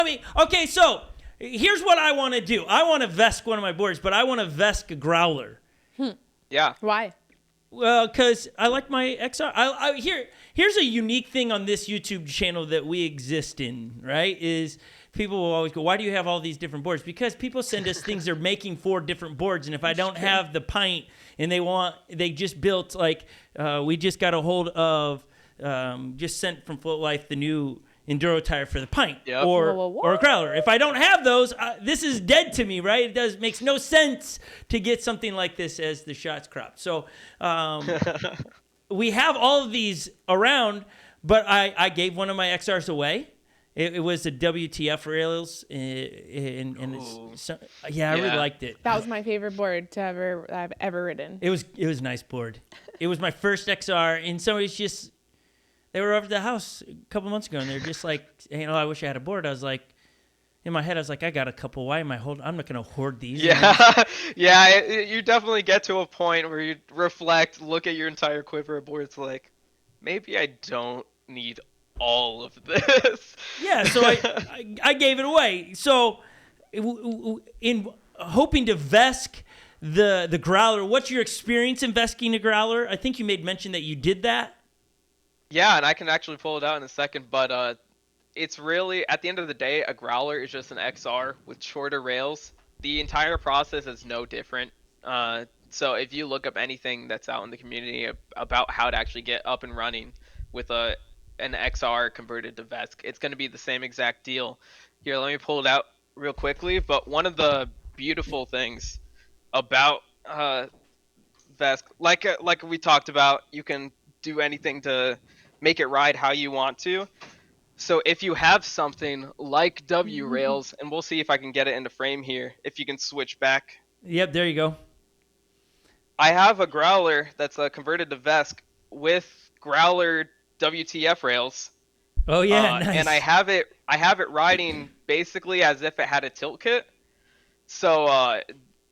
mean, okay, so here's what I want to do. I want to Vesc one of my boards, but I want to Vesc a growler. Yeah. Why? Well, because I like my XR. Here's a unique thing on this YouTube channel that we exist in, right? Is people will always go, why do you have all these different boards? Because people send us things they're making for different boards. And if I don't have the pint and they just built, like, we just got a hold of, just sent from Float Life the new enduro tire for the pint or a growler. If I don't have those, this is dead to me, right? It makes no sense to get something like this as the shots crop. So we have all of these around, but I gave one of my XRs away. It was the WTF rails, and I really liked it. That was my favorite board I've ever ridden. It was a nice board. It was my first XR, and somebody's just. They were over at the house a couple months ago, and they're just like, I wish I had a board. I was like, in my head, I was like, I got a couple. Why am I holding? I'm not going to hoard these. Yeah, you definitely get to a point where you reflect, look at your entire quiver of boards, like, maybe I don't need all of this. Yeah, so I gave it away. So in hoping to Vesc the growler, what's your experience in Vesking a growler? I think you made mention that you did that. Yeah, and I can actually pull it out in a second, but it's really, at the end of the day, a growler is just an XR with shorter rails. The entire process is no different. So if you look up anything that's out in the community about how to actually get up and running with an XR converted to Vesc, it's going to be the same exact deal. Here, let me pull it out real quickly, but one of the beautiful things about Vesc, like we talked about, you can do anything to make it ride how you want to. So if you have something like W rails, and we'll see if I can get it into frame here, if you can switch back. Yep, there you go. I have a growler that's converted to Vesc with growler WTF rails. Oh yeah, nice. And I have it riding basically as if it had a tilt kit. So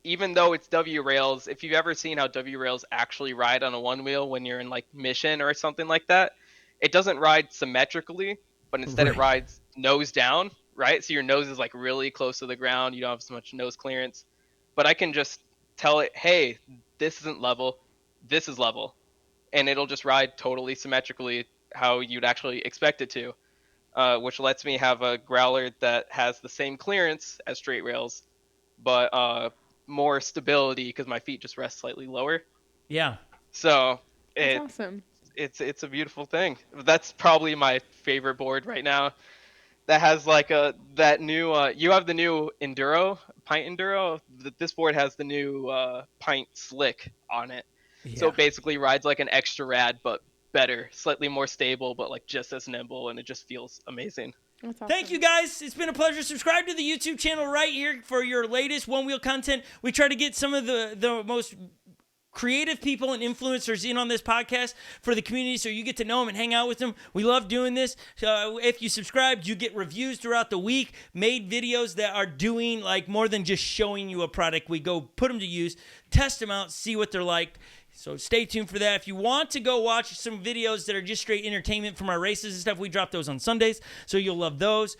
even though it's W rails, if you've ever seen how W rails actually ride on a one wheel when you're in like mission or something like that, it doesn't ride symmetrically, but instead it rides nose down, right? So your nose is like really close to the ground. You don't have so much nose clearance. But I can just tell it, hey, this isn't level, this is level. And it'll just ride totally symmetrically how you'd actually expect it to, which lets me have a growler that has the same clearance as straight rails, but more stability because my feet just rest slightly lower. Yeah. So That's awesome. It's a beautiful thing. That's probably my favorite board right now. That has like that new you have the new enduro pint enduro. This board has the new pint slick on it. Yeah. So it basically rides like an extra rad but better, slightly more stable, but like just as nimble, and it just feels amazing. Awesome. Thank you guys. It's been a pleasure. Subscribe to the YouTube channel right here for your latest one wheel content. We try to get some of the most creative people and influencers in on this podcast for the community, so you get to know them and hang out with them. We love doing this. If you subscribe, you get reviews throughout the week, made videos that are doing like more than just showing you a product. We go put them to use, test them out, see what they're like. So stay tuned for that. If you want to go watch some videos that are just straight entertainment from our races and stuff, we drop those on Sundays, so you'll love those.